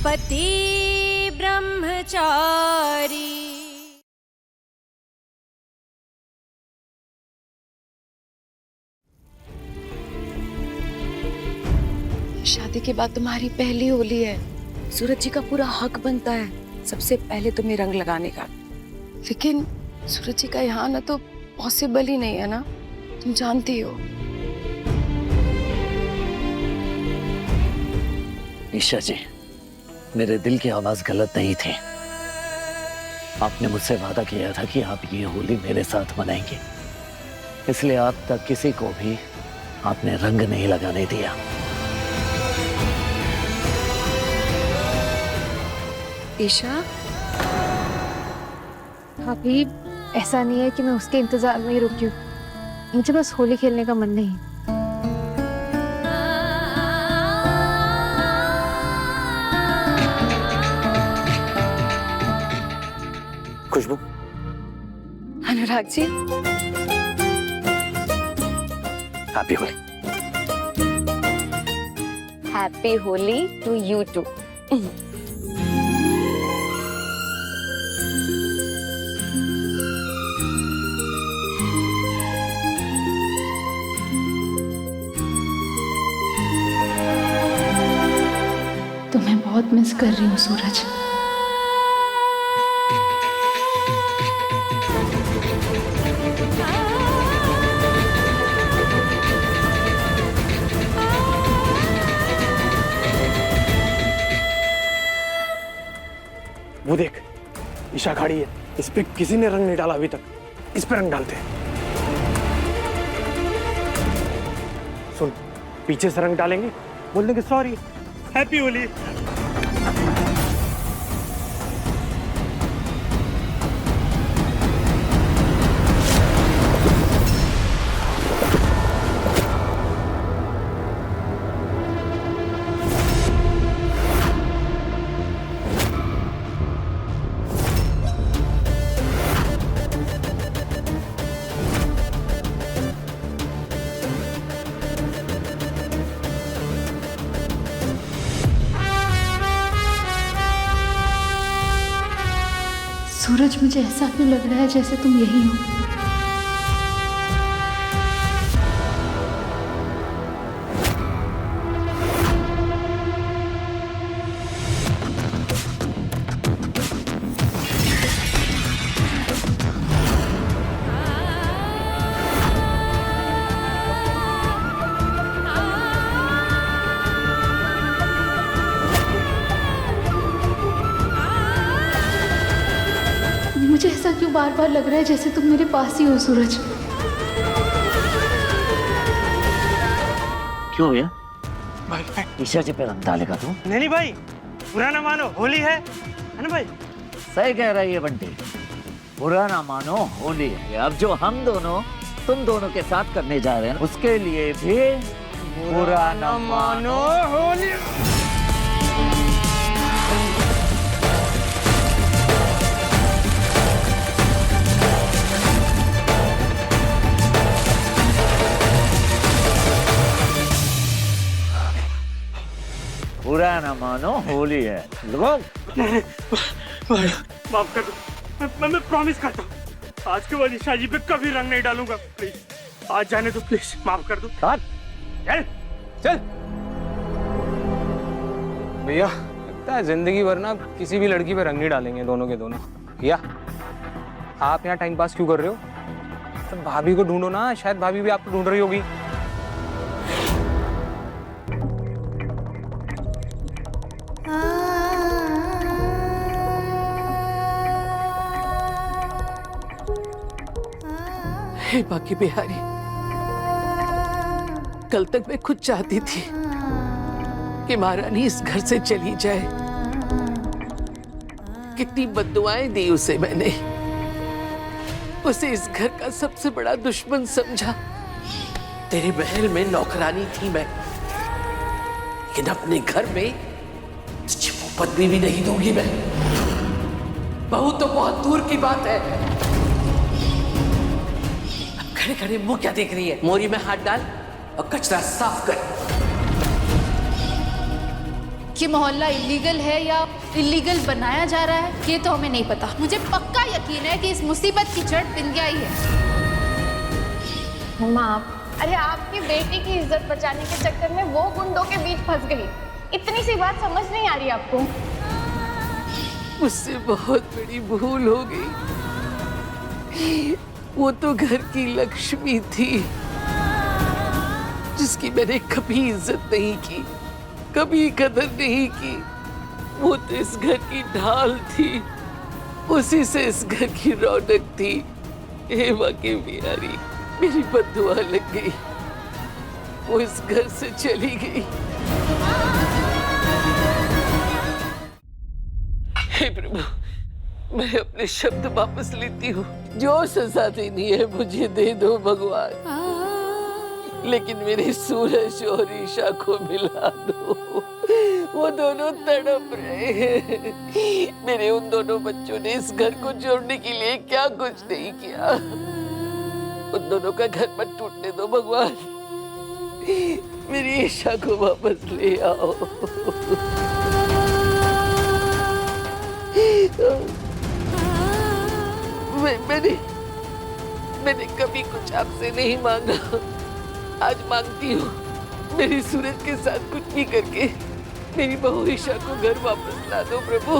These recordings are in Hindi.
पति ब्रह्मचारी। शादी के बाद तुम्हारी पहली होली है। सूरज जी का पूरा हक बनता है सबसे पहले तुम्हें रंग लगाने का। लेकिन सूरज जी का यहाँ ना तो पॉसिबल ही नहीं है ना, तुम जानती हो। ईशा जी, मेरे दिल की आवाज गलत नहीं थी। आपने मुझसे वादा किया था कि आप ये होली मेरे साथ मनाएंगे, इसलिए आप तक किसी को भी आपने रंग नहीं लगाने दिया। ईशा, भाभी, ऐसा नहीं है कि मैं उसके इंतजार में ही रुकी हूँ। मुझे बस होली खेलने का मन नहीं। Khushboo. Anurag ji, happy Holi. Happy Holi to you too. तुम्हें बहुत मिस कर रही हूँ सूरज। वो देख, ईशा खड़ी है। इस पे किसी ने रंग नहीं डाला अभी तक। इस पे रंग डालते हैं। सुन, पीछे से रंग डालेंगे, बोल देंगे सॉरी, हैप्पी होली। सूरज, मुझे ऐसा क्यों लग रहा है जैसे तुम यही हो। मुझे ऐसा क्यों बार बार लग रहा है जैसे तुम मेरे पास ही हो सूरज। क्यों भैया? भाई, ईशा जी पे रंग डालेगा तू? नहीं भाई, बुरा ना मानो, होली है ना भाई? सही कह रहा है ये बंटी। बुरा ना मानो, होली है। अब जो हम दोनों तुम दोनों के साथ करने जा रहे हैं, उसके लिए भी बुरा ना मानो, होली। बुरा ना मानो, होली है। लोग माफ कर दो, मैं प्रॉमिस करता हूँ आज के बाद ईशा जी पे कभी रंग नहीं डालूंगा। प्लीज आज जाने दो, प्लीज माफ कर दो। चल चल भैया, लगता है जिंदगी भर ना किसी भी लड़की पे रंग नहीं डालेंगे दोनों के दोनों। भैया, आप यहाँ टाइम पास क्यों कर रहे हो? तो भाभी को ढूंढो ना, शायद भाभी भी आपको ढूंढ रही होगी। हे बाकी बिहारी, कल तक मैं खुद चाहती थी कि महारानी इस घर से चली जाए। कितनी बद्दुआएं दी उसे मैंने, उसे इस घर का सबसे बड़ा दुश्मन समझा। तेरे महल में नौकरानी थी मैं, लेकिन अपने घर में तुझे वो पदवी भी नहीं दूंगी मैं। बहू तो बहुत दूर की बात है। अब खड़े खड़े मुंह क्या देख रही है? मोरी में हाथ डाल और कचरा साफ कर। ये मोहल्ला इलीगल है या इलीगल बनाया जा रहा है ये तो हमें नहीं पता। मुझे पक्का यकीन है कि इस मुसीबत की जड़ बिंदिया ही है। मम्मा अरे आपकी बेटी की इज्जत बचाने के चक्कर में वो गुंडों के बीच फंस गई। इतनी सी बात समझ नहीं आ रही आपको? मुझसे बहुत बड़ी भूल हो गई। वो तो घर की लक्ष्मी थी जिसकी मैंने कभी इज्जत नहीं की, कभी कदर नहीं की। वो तो इस घर की ढाल थी, उसी से इस घर की रौनक थी। हे वाकई बिहारी, मेरी बद्दुआ लग गई, वो इस घर से चली गई। हे प्रभु, मैं अपने शब्द वापस लेती हूँ। जो सजा देनी है मुझे दे दो भगवान, लेकिन मेरे सूरज और ईशा को मिला दो। वो दोनों तड़प रहे हैं। मेरे उन दोनों बच्चों ने इस घर को जोड़ने के लिए क्या कुछ नहीं किया। उन दोनों का घर मत टूटने दो भगवान। मेरी ईशा को वापस ले आओ। मैंने कभी कुछ आपसे नहीं मांगा, आज मांगती हूँ। मेरी सूरज के साथ कुछ भी करके मेरी बहू ईशा को घर वापस ला दो प्रभु।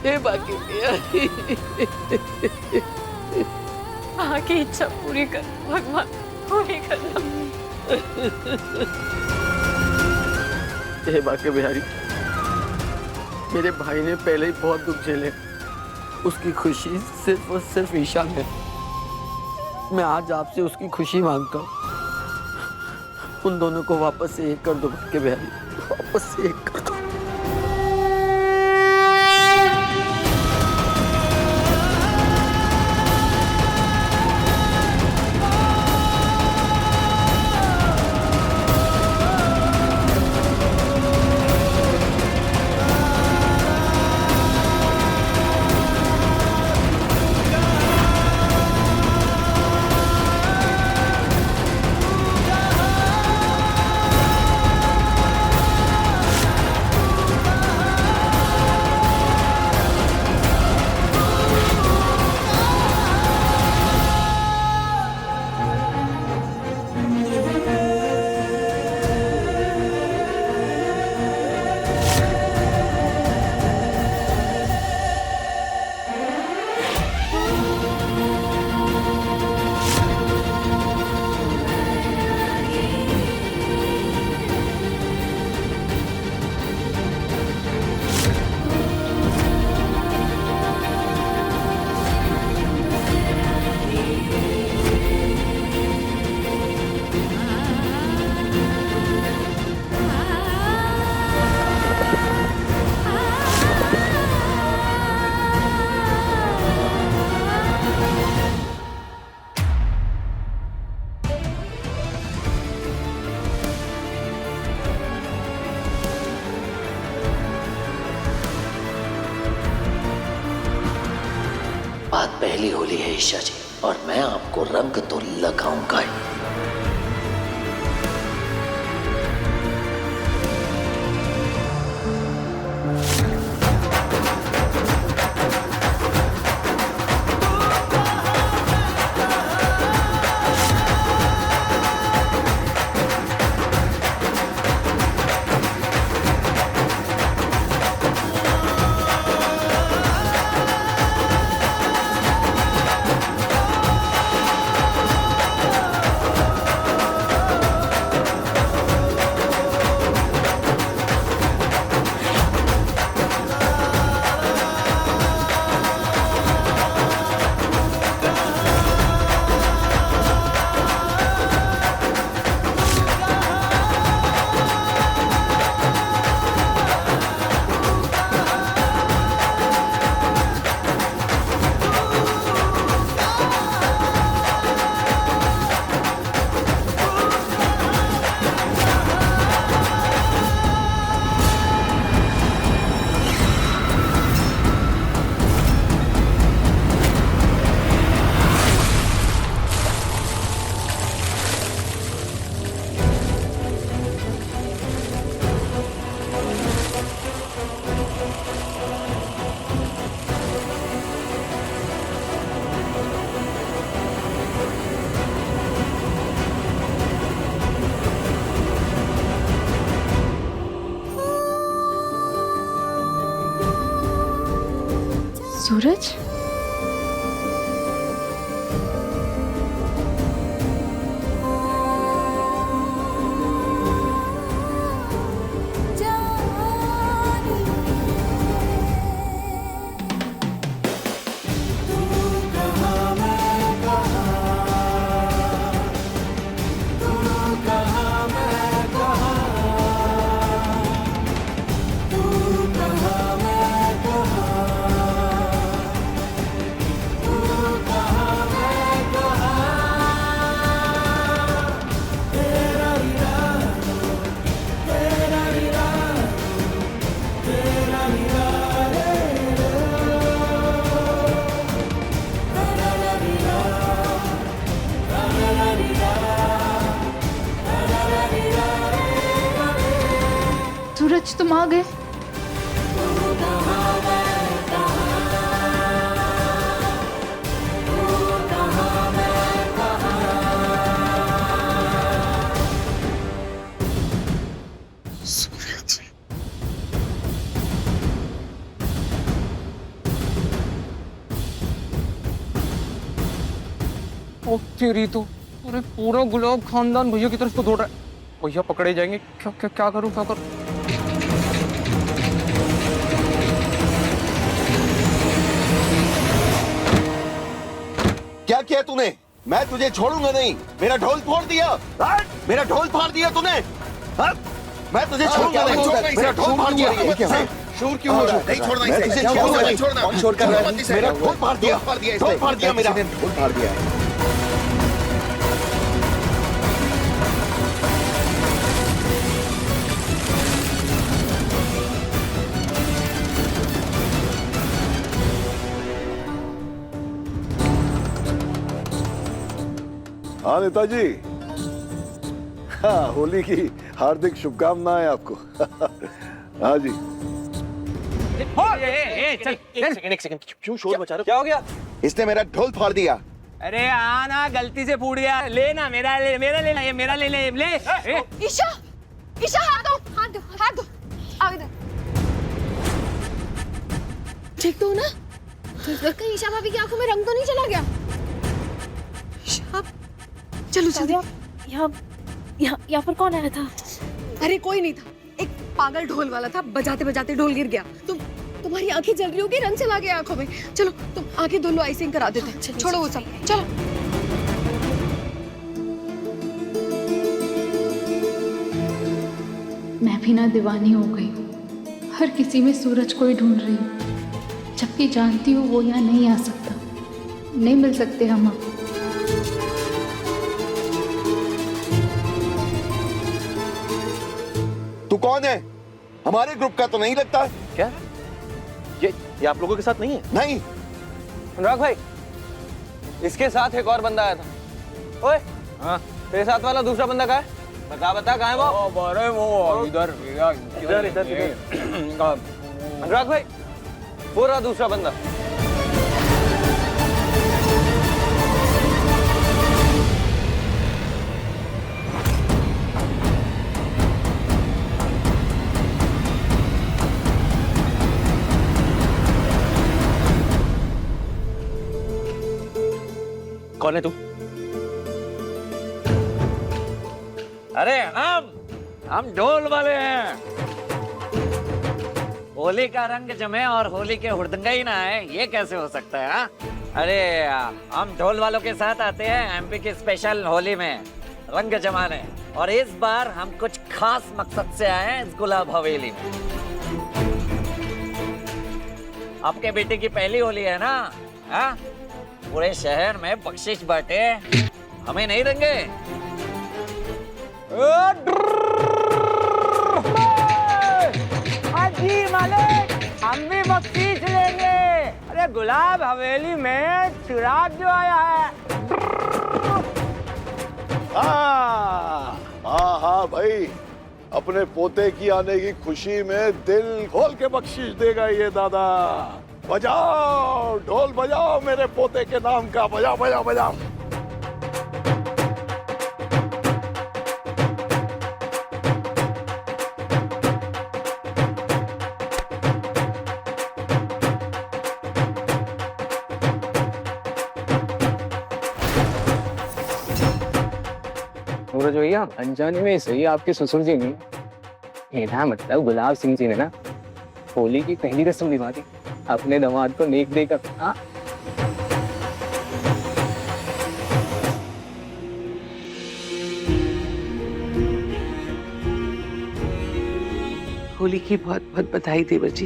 हे बाकी आगे इच्छा पूरी कर भगवान, पूरी करना। हे बाके बिहारी, मेरे भाई ने पहले ही बहुत दुख झेले, उसकी खुशी सिर्फ और सिर्फ ईशा में। मैं आज आपसे उसकी खुशी मांगता हूँ। उन दोनों को वापस से एक कर दो बाके बिहारी, वापस से एक कर दो। बात पहली होली है ईशा जी, और मैं आपको रंग तो लगाऊंगा ही। सूरज, सूरज तुम आ गए। ओ तेरी तो, अरे पूरा गुलाब खानदान भैया की तरफ तो दौड़ रहा है। भैया पकड़े जाएंगे। क्या क्या क्या करूं, क्या करूं? क्या किया तूने? मैं तुझे छोड़ूंगा नहीं। मेरा ढोल फोड़ दिया। मेरा ढोल फाड़ दिया तूने। मैं तुझे छोड़ूंगा नहीं। मेरा ढोल फाड़ दिया। शोर क्यों हो रहा है? नहीं छोड़ना इसे। तुझे छोड़ूंगा नहीं। कौन शोर कर रहा है? मेरा ढोल फाड़ दिया। ढोल फाड़ दिया मेरा। ढोल फाड़ दिया। हाँ नेताजी, हाँ होली की हार्दिक शुभकामनाएं आपको। हाँ जी। एक सेकंड क्यों शोर मचा रहे हो? क्या हो गया? इसने मेरा ढोल फाड़ दिया। अरे आना, गलती से फूट गया। लेना मेरा, ले मेरा, लेना ये मेरा, ले ले ले। ईशा, ईशा हाथ दो, हाथ दो, हाथ दो। आओ इधर। ठीक तो हो ना? कहीं ईशा भाभी की आंखों में रंग तो नहीं चला गया? ईशा, चलो जल्दी। यहाँ पर कौन आया था? अरे कोई नहीं था, एक पागल ढोल वाला था। बजाते बजाते ढोल गिर गया। तुम्हारी आंखें जल रही होगी, रंग चला गया आंखों में। चलो तुम आंखें धो लो, आइसिंग करा देते हैं। छोड़ो वो सब, चलो। मैं भी ना दीवानी हो गई हूँ। हर किसी में सूरज को ही ढूंढ रही हूँ, जबकि जानती हूँ वो यहाँ नहीं आ सकता। नहीं मिल सकते हम अब। तू कौन है? हमारे ग्रुप का तो नहीं लगता। क्या ये आप लोगों के साथ नहीं है? नहीं। अनुराग भाई, इसके साथ एक और बंदा आया था। ओए, हाँ, तेरे साथ वाला दूसरा बंदा कहाँ है? बता कहाँ है वो? अरे वो इधर इधर। अनुराग भाई, पूरा दूसरा बंदा। कौन है तू? अरे हम ढोल वाले हैं। होली का रंग जमे और होली के हुड़दंगा ना है, ये कैसे हो सकता है? हा? अरे हम ढोल वालों के साथ आते हैं एमपी की स्पेशल होली में रंग जमाने, और इस बार हम कुछ खास मकसद से आए हैं इस गुलाब हवेली में। आपके बेटे की पहली होली है ना? हा? पूरे शहर में बख्शिश बांटे, हमें नहीं देंगे। जी मालिक, हम भी बख्शीश लेंगे। अरे गुलाब हवेली में चिराग जो आया है। हाँ हाँ भाई, अपने पोते की आने की खुशी में दिल खोल के बख्शीश देगा ये दादा। बजाओ ढोल बजाओ, मेरे पोते के नाम का बजाओ बजाओ बजाओ। सूरज भैया, अनजाने में सही आपके ससुर जी ने मेरा मतलब गुलाब सिंह जी ने ना होली की पहली रस्म निभा दी, अपने दामाद को नेक देकर। हाँ होली की बहुत बहुत बधाई देवर जी।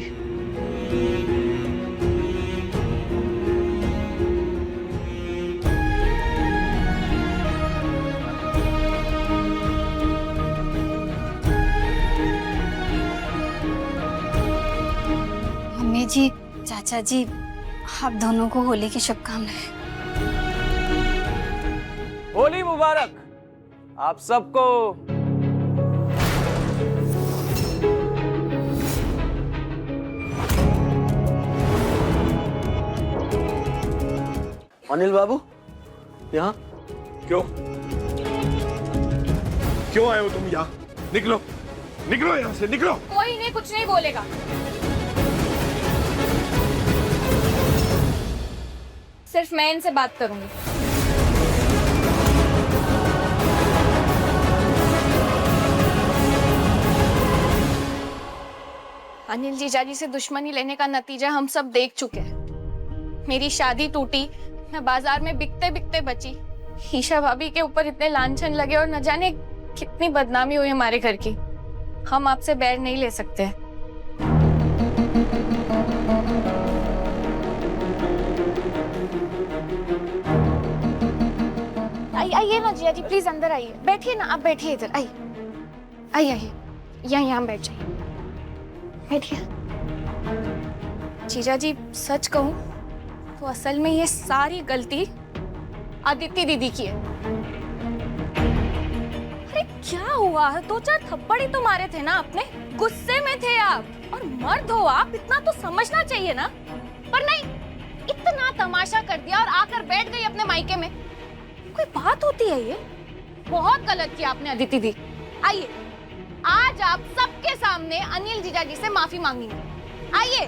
मम्मी जी, चाचा जी, आप दोनों को होली की शुभकामनाएं। होली मुबारक आप सबको। अनिल बाबू, यहाँ क्यों क्यों आए हो तुम यहाँ? निकलो निकलो यहाँ से, निकलो। कोई इन्हें कुछ नहीं बोलेगा। सिर्फ मैं इनसे बात करूंगी। अनिल जीजाजी से दुश्मनी लेने का नतीजा हम सब देख चुके हैं। मेरी शादी टूटी, मैं बाजार में बिकते बिकते बची, ईशा भाभी के ऊपर इतने लांछन लगे और न जाने कितनी बदनामी हुई हमारे घर की। हम आपसे बैर नहीं ले सकते। आइए ना जिया जी, प्लीज अंदर आइए, बैठिए ना, आप बैठिए इधर, आइए आइए आइए, यहाँ बैठ जाइए, बैठिए। जीजा जी सच कहूं तो असल में ये सारी गलती आदित्य दीदी की है। अरे क्या हुआ, 2-4 थप्पड़ ही तो मारे थे ना आपने, गुस्से में थे आप, और मर्द हो आप, इतना तो समझना चाहिए ना। पर नहीं, इतना तमाशा कर दिया और आकर बैठ गई अपने मायके में। कोई बात होती है ये? बहुत गलत किया आपने अदिति दी। आइए, आज आप सबके सामने अनिल जीजाजी से माफी मांगेंगे। आइए।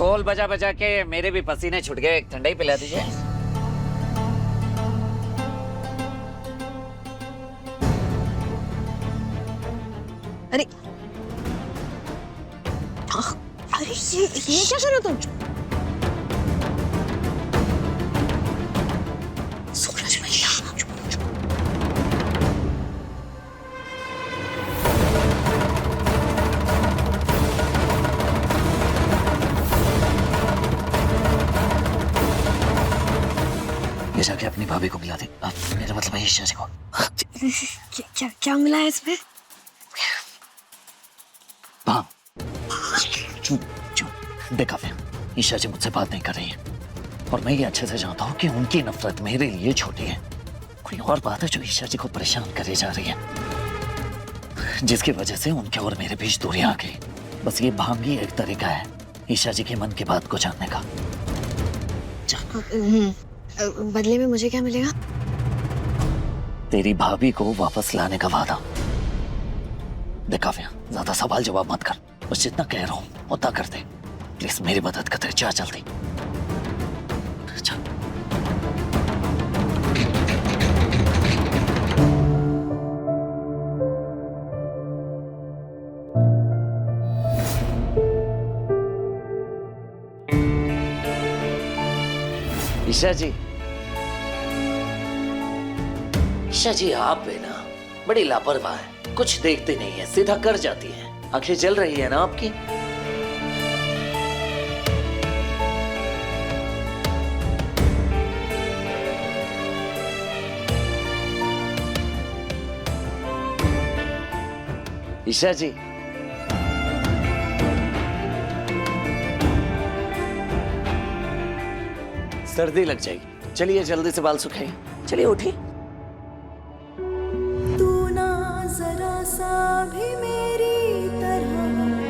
ढोल बजा बजा के मेरे भी पसीने छूट गए, ठंडा ही पिला दीजिए। अरे अरे ये क्या कर रहे हो तुम? सूरज भैया, ये जाके अपनी भाभी को बुला दे। मेरा मतलब है ईशा जी को। क्या मिला है इसमें? हाँ, चुप चुप। देखा फिर, ईशा जी मुझसे बात नहीं कर रही है, और मैं ये अच्छे से जानता हूँ कि उनकी नफरत मेरे लिए छोटी है। कोई और बात है जो ईशा जी को परेशान करे जा रही है, जिसकी वजह से उनके और मेरे बीच दूरी आ गई। बस ये भांगी एक तरीका है ईशा जी के मन की बात को जानने का। बदले में मुझे क्या मिलेगा? तेरी भाभी को वापस लाने का वादा। देखा फिर, ज्यादा सवाल जवाब मत कर, बस जितना कह रहा हूँ उतना कर दे। प्लीज मेरी मदद कर दे, जा जल्दी। ईशा जी, ईशा जी आप है ना बड़ी लापरवाह है, कुछ देखते नहीं है, सीधा कर जाती है। आंखें जल रही है ना आपकी? ईशा जी, सर्दी लग जाएगी, चलिए जल्दी से बाल सुखाइए, चलिए उठिए। तू ना जरा सा भी मेरी तरह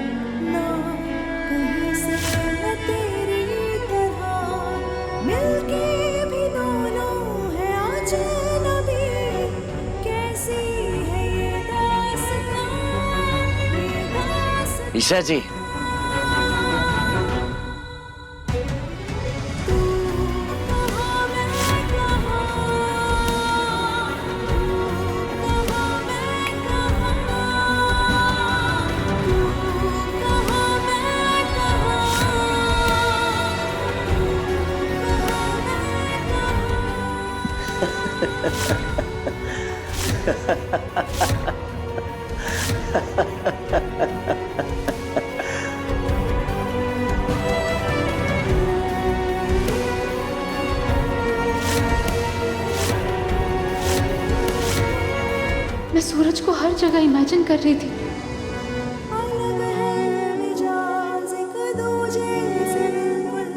मिलके भी दोनों है अजनबी, कैसी है ये दास्तां, ये दास्तां। ईशा जी, मैं सूरज को हर जगह इमेजिन कर रही थी। अलग है मिजाज एक दूजे से बिल्कुल,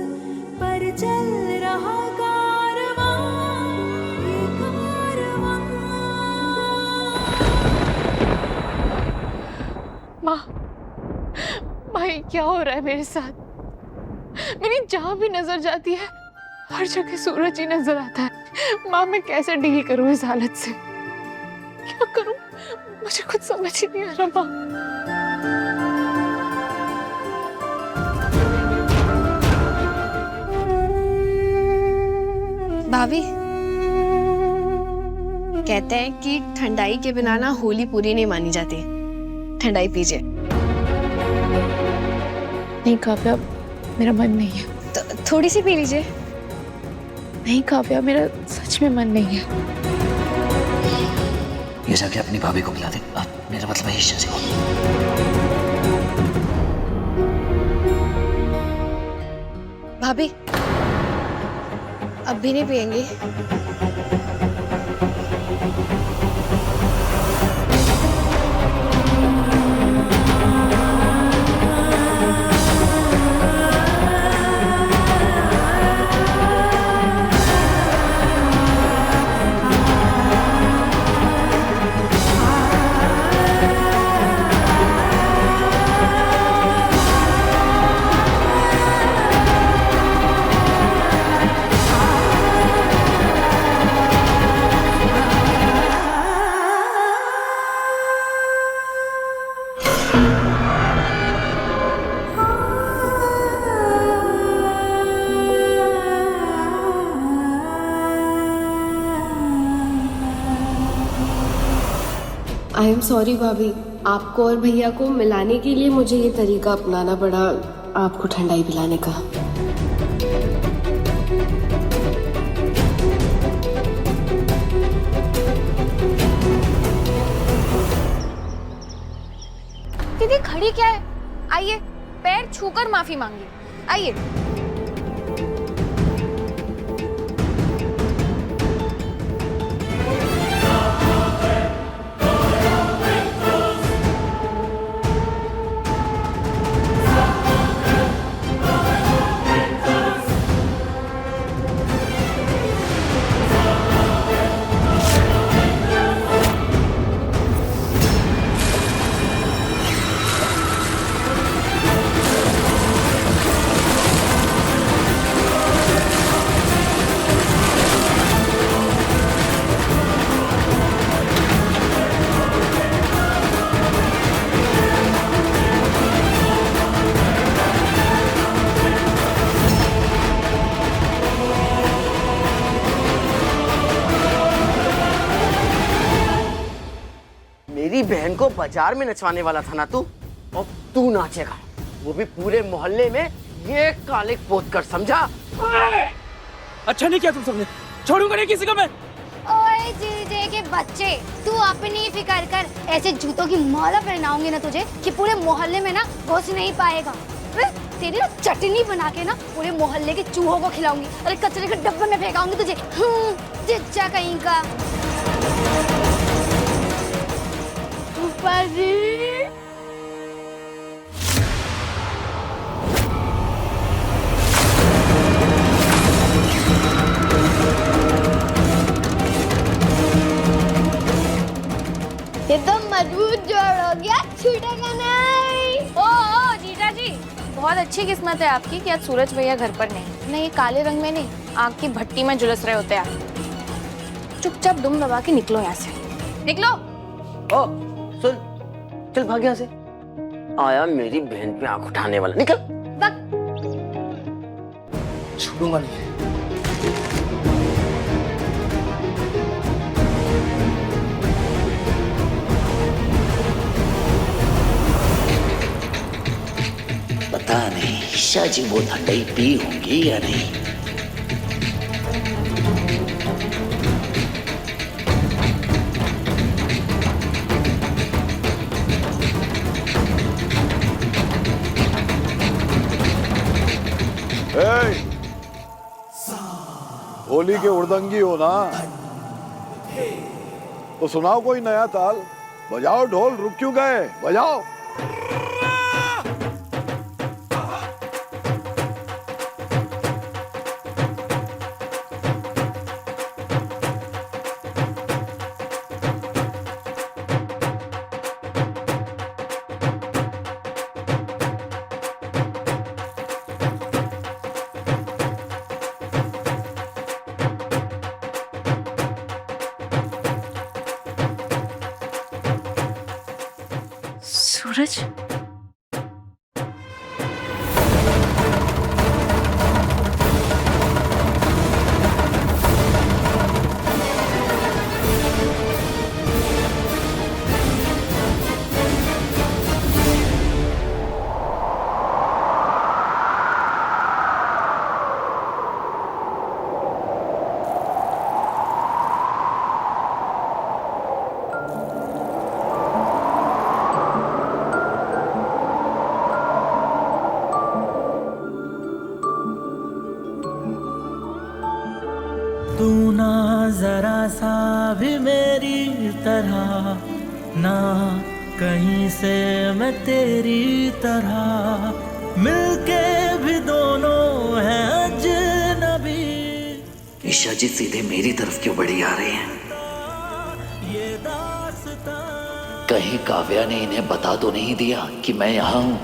पर चल रहा कारवां, ये कारवां। माँ ये क्या हो रहा है मेरे साथ? मेरी जहाँ भी नजर जाती है हर जगह सूरज ही नजर आता है। माँ मैं कैसे डील करूँ इस हालत से? क्या करूँ मुझे कुछ समझ ही नहीं आ रहा माँ। भाभी कहते हैं कि ठंडाई के बिना ना होली पूरी नहीं मानी जाती। ठंडाई पीजिए। नहीं काव्या, मेरा मन नहीं है। तो थोड़ी सी पी लीजिए। नहीं काव्या, मेरा सच में मन नहीं है। ये जाके अपनी भाभी को बुला दे। मेरा मतलब है ईशा जी को। भाभी अब भी नहीं पियेंगी? आई एम सॉरी भाभी, आपको और भैया को मिलाने के लिए मुझे ये तरीका अपनाना पड़ा आपको ठंडाई पिलाने का। दीदी खड़ी क्या है? आइए पैर छूकर माफी मांगिए। आइए। मेरी बहन को बाजार में नचवाने वाला था ना तू, और तू नाचेगा, वो भी पूरे मोहल्ले में ये काले पोत कर, समझा? अच्छा नहीं किया तुम सबने, छोड़ूंगा नहीं किसी को मैं। ओए जीजे के बच्चे, तू अपनी फिक्र कर। ऐसे जूतों की माला पहनाऊंगी ना तुझे कि पूरे मोहल्ले में ना घुस नहीं पाएगा। तेरी ना चटनी बना के ना पूरे मोहल्ले के चूहों को खिलाऊंगी, अरे कचरे के डब्बे में फेंकाऊंगी तुझे। जिज्जा कहीं का। ये तो मजबूत जोड़ हो गया, छूटेगा नहीं। ओ जीजा जी, बहुत अच्छी किस्मत है आपकी कि आज सूरज भैया घर पर नहीं। ये काले रंग में नहीं, आग की भट्टी में झुलस रहे होते हैं। चुपचाप दुम दबा के निकलो यहाँ से, निकलो। ओ सुन, चल भाग यहाँ से। आया मेरी बहन पे आंख उठाने वाला, निकल। छोड़ूंगा नहीं। पता नहीं ईशा जी वो ठंडाई पी होंगी या नहीं। होली के उड़दंगी हो ना, तो सुनाओ कोई नया ताल। बजाओ ढोल, रुक क्यों गए, बजाओ। सूरज, तू ना जरा सा भी मेरी तरह, ना कहीं से मैं तेरी तरह, मिलके भी दोनों हैं अजनबी। ईशा जी सीधे मेरी तरफ क्यों बढ़ी आ रहे हैं? कहीं काव्या ने इन्हें बता तो नहीं दिया कि मैं यहाँ हूँ?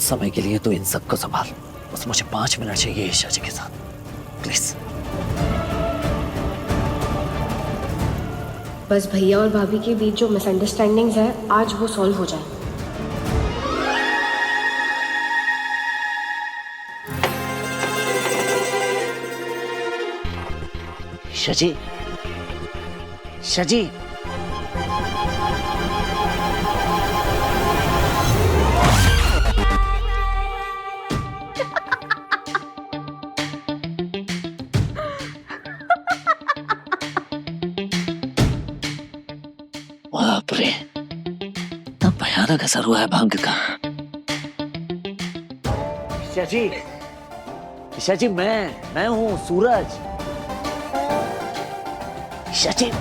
समय के लिए तो इन सबको संभाल। बस मुझे 5 मिनट चाहिए ईशा जी के साथ, प्लीज। बस भैया और भाभी के बीच जो मिसअंडरस्टैंडिंग्स है आज वो सॉल्व हो जाए। ईशा जी, ईशा जी, बाप रे, इतना भयानक असर हुआ है भांग का। ईशा जी, मैं हूँ सूरज। ईशा जी,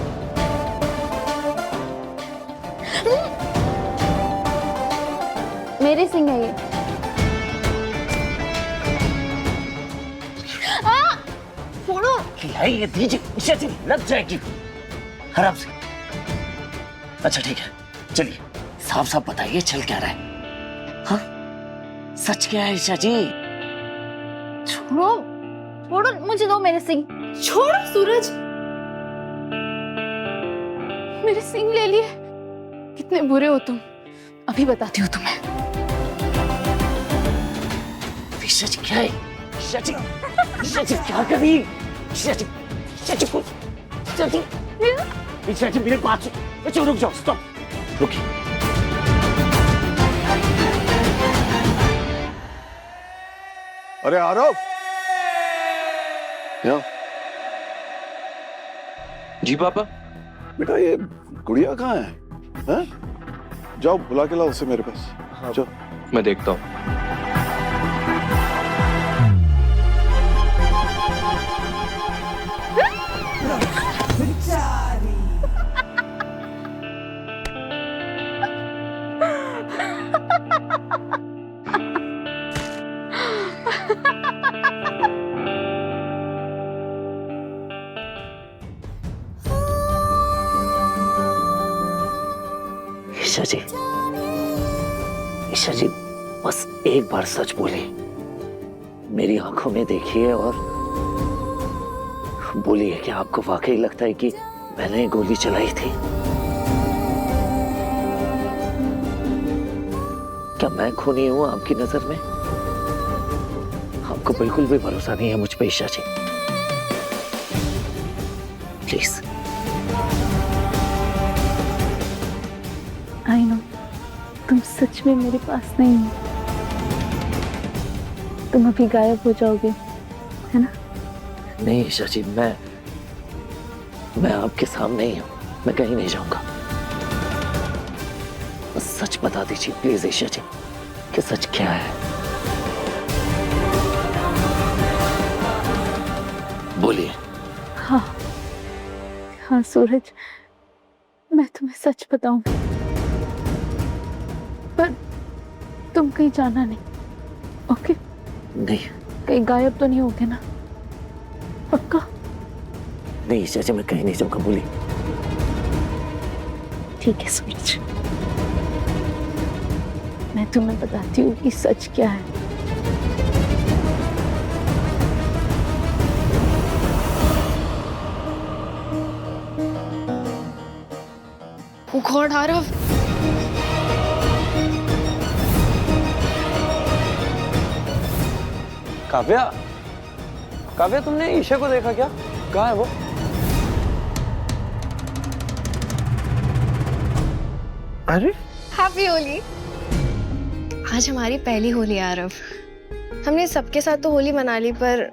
मेरे सिंह है ये। छोड़ो। है ये दीजिए। ईशा जी, लग जाएगी आराम से। अच्छा ठीक है, चलिए साफ साफ बताइए चल क्या रहा है। हाँ, सच क्या है ईशा जी? छोड़ो, छोड़ो, मुझे दो मेरे सिंह। छोड़ो सूरज। मेरे सिंह ले लिए। कितने बुरे हो तुम, अभी बताती हूँ तुम्हें। ईशा जी क्या है? ईशा जी, ईशा जी क्या कर रही है? ईशा जी, ईशा जी कुछ, ईशा जी, ईशा जी मेरे पास। अच्छा रुक जाओ, स्टॉप, रुकिए। अरे आरव, क्या? जी पापा। बेटा ये गुड़िया कहाँ है? हैं? जाओ बुला के लाओ उसे मेरे पास। हाँ, जाओ। मैं देखता हूँ। ईशा जी, ईशा जी बस एक बार सच बोलिए, मेरी आंखों में देखिए और बोलिए कि आपको वाकई लगता है कि मैंने गोली चलाई थी? क्या मैं खूनी हूं आपकी नजर में? आपको बिल्कुल भी भरोसा नहीं है मुझ पे ईशा जी? प्लीज। आई नो, तुम सच में मेरे पास नहीं हो। तुम अभी गायब हो जाओगे, है ना? नहीं ईशा जी, मैं आपके सामने ही हूं, मैं कहीं नहीं जाऊंगा। बस सच बता दीजिए प्लीज ईशा जी कि सच क्या है। बोलिए। हाँ हाँ सूरज, मैं तुम्हें सच बताऊं, पर तुम कहीं जाना नहीं, ओके? नहीं। कहीं गायब तो नहीं होगे ना? पक्का? नहीं ईशा जी, मैं कहीं नहीं जाऊंगा, बोलिए। ठीक है सूरज, मैं तुम्हें बताती हूँ कि सच क्या है। Oh God, Aarav. काव्या, काव्या तुमने ईशा को देखा क्या? कहाँ है वो? अरे हैप्पी होली। आज हमारी पहली होली है आरव। हमने सबके साथ तो होली मना ली, पर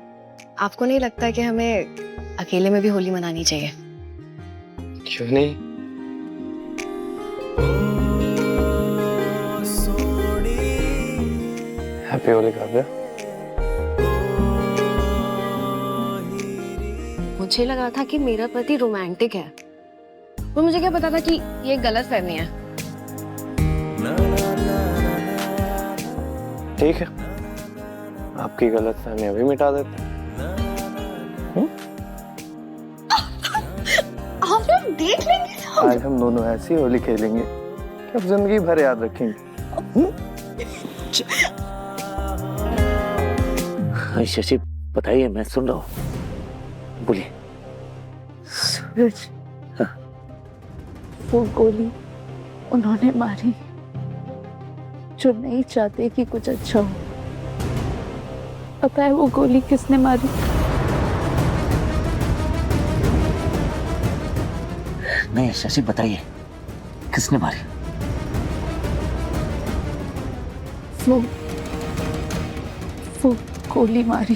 आपको नहीं लगता कि हमें अकेले में भी होली मनानी चाहिए? क्यों नहीं? हैप्पी होली काव्या। मुझे लगा था कि मेरा पति रोमांटिक है, पर मुझे क्या पता था कि ये गलत फहमी है। ठीक है, आपकी गलत फहमी अभी मिटा देते हैं। आप देख लेंगे सब। आज हम दोनों ऐसी होली खेलेंगे कि अब जिंदगी भर याद रखेंगे। ईशा जी बताइए, मैं सुन रहा हूँ, बोलिए। सूरज, वो गोली उन्होंने मारी जो नहीं चाहते कि कुछ अच्छा हो। पता है वो गोली किसने मारी? नहीं ईशा जी बताइए, किसने मारी? वो गोली मारी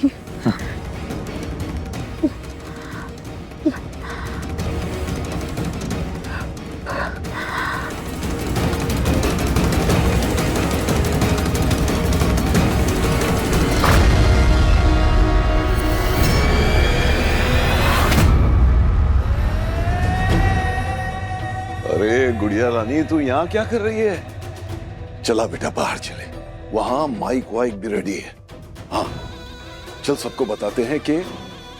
अरे गुड़िया रानी, तू यहाँ क्या कर रही है? चला बेटा बाहर चले, वहां माइक वाइक भी रेडी है। हाँ चल, सबको बताते हैं कि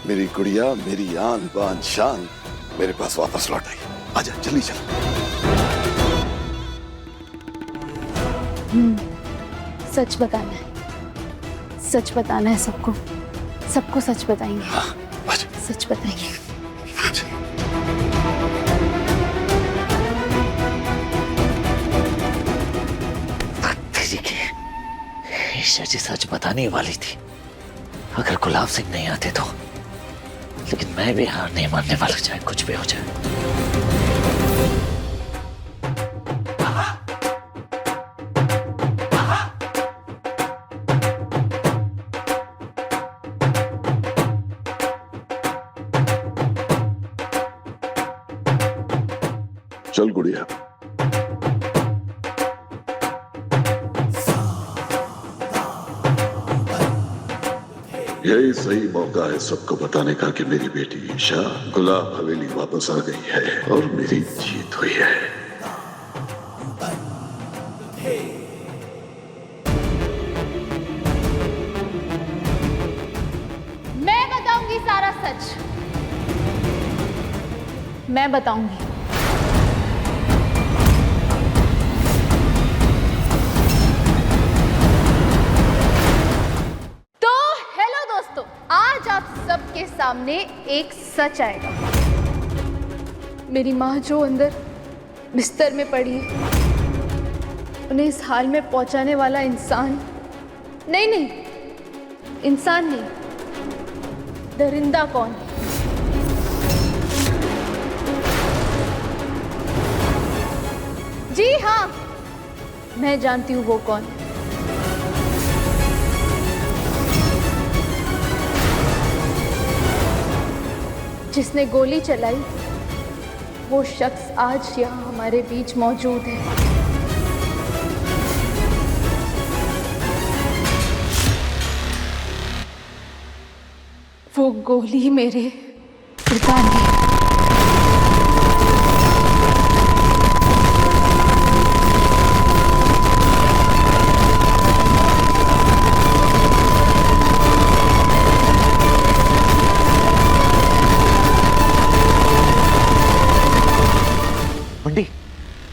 मेरी गुड़िया, मेरी आन बान शान मेरे पास वापस लौट आई। आजा जल्दी चल। सच बताना है, सच बताना है सबको, सबको सच बताएंगे। हाँ, सच बताएंगे। ईशा जी सच बताने वाली थी, अगर गुलाब सिंह नहीं आते तो, लेकिन मैं भी हार नहीं मानने वाला, चाहे कुछ भी हो जाए। चल गुड़िया। यही सही मौका है सबको बताने का कि मेरी बेटी ईशा गुलाब हवेली वापस आ गई है और मेरी जीत हुई है। मैं बताऊंगी सारा सच, मैं बताऊंगी। आज आप सबके सामने एक सच आएगा। मेरी माँ जो अंदर बिस्तर में पड़ी है, उन्हें इस हाल में पहुंचाने वाला इंसान नहीं, इंसान नहीं, दरिंदा कौन है? जी हाँ, मैं जानती हूँ वो कौन है। जिसने गोली चलाई, वो शख्स आज यहाँ हमारे बीच मौजूद है। वो गोली मेरे पिता ने।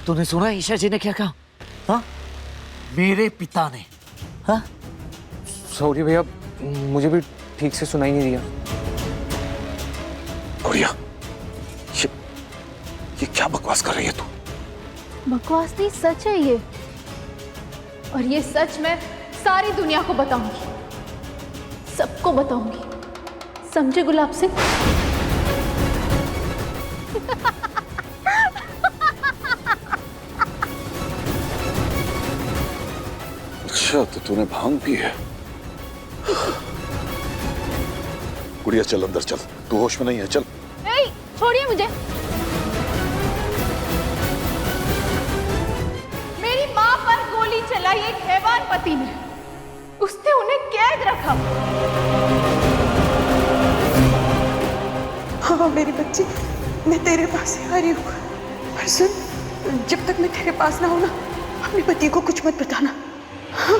तूने सुना ईशा जी ने क्या कहा? हाँ, मेरे पिता ने। हाँ, सॉरी भैया, मुझे भी ठीक से सुनाई नहीं दिया। गुड़िया, ये क्या बकवास कर रही है तू? बकवास नहीं, सच है ये। और ये सच मैं सारी दुनिया को बताऊंगी, सबको बताऊंगी। समझे गुलाब सिंह? अच्छा, तो तूने भांग पी है? गुड़िया चल अंदर चल, तू होश में नहीं है, चल। नहीं, छोड़िए मुझे। मेरी माँ पर गोली चलाई एक हैवान पति ने, उसने उन्हें कैद रखा। हाँ मेरी बच्ची, मैं तेरे पास ही आ रही हूँ। पर सुन, जब तक मैं तेरे पास ना हूं ना, अपने पति को कुछ मत बताना। हाँ?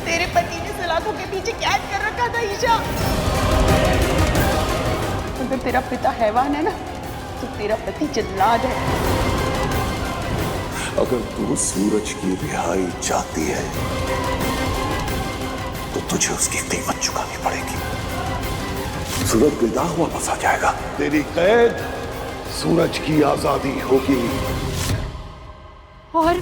तेरे पति ने सलाखों के पीछे कैद कर रखा था ईशा। अगर तेरा पिता हैवान है ना, तो तेरा पति जल्लाद है। अगर तू सूरज की रिहाई चाहती है तुझे उसकी कीमत चुकानी पड़ेगी। सूरज बेदाग वापस आ जाएगा, तेरी कैद सूरज की आजादी होगी। और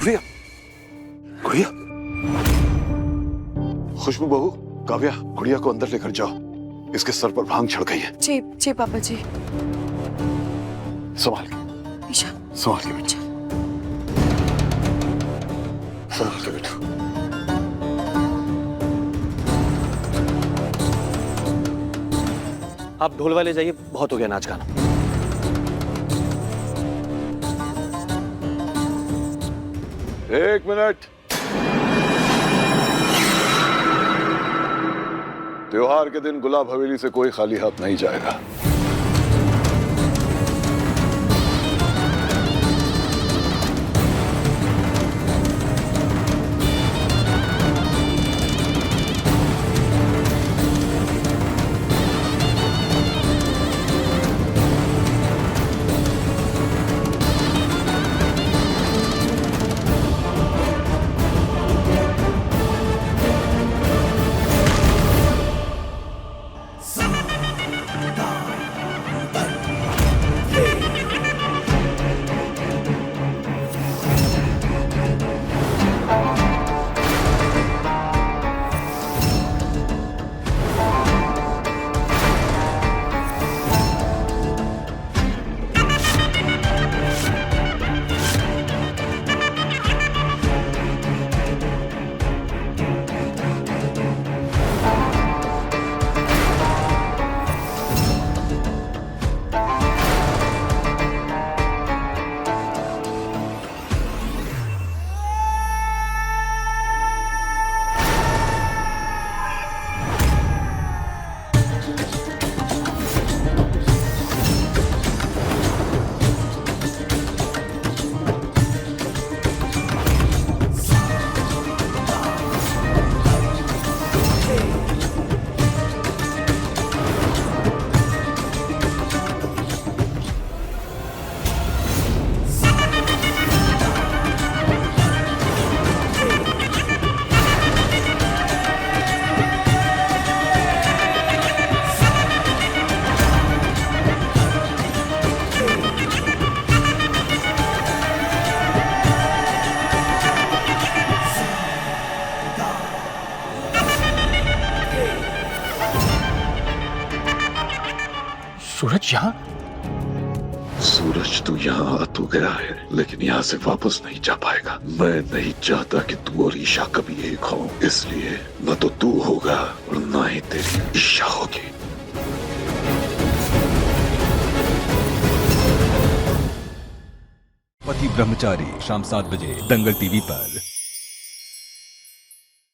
गुड़िया, गुड़िया, खुशबू बहू, काव्या, गुड़िया को अंदर लेकर जाओ, इसके सर पर भांग चढ़ गई है। जी जी पापा जी। संभाल के, ईशा संभाल के बेटा, संभाल के बेटा। आप ढोल वाले जाइए, बहुत हो गया नाच गाना। एक मिनट। त्योहार के दिन गुलाब हवेली से कोई खाली हाथ नहीं जाएगा। सूरज यहाँ? सूरज तू यहाँ आ तो गया है, लेकिन यहाँ से वापस नहीं जा पाएगा। मैं नहीं चाहता कि तू और ईशा कभी एक हो, इसलिए न तो तू होगा और न ही तेरी ईशा होगी। पति ब्रह्मचारी शाम 7 बजे दंगल टीवी पर।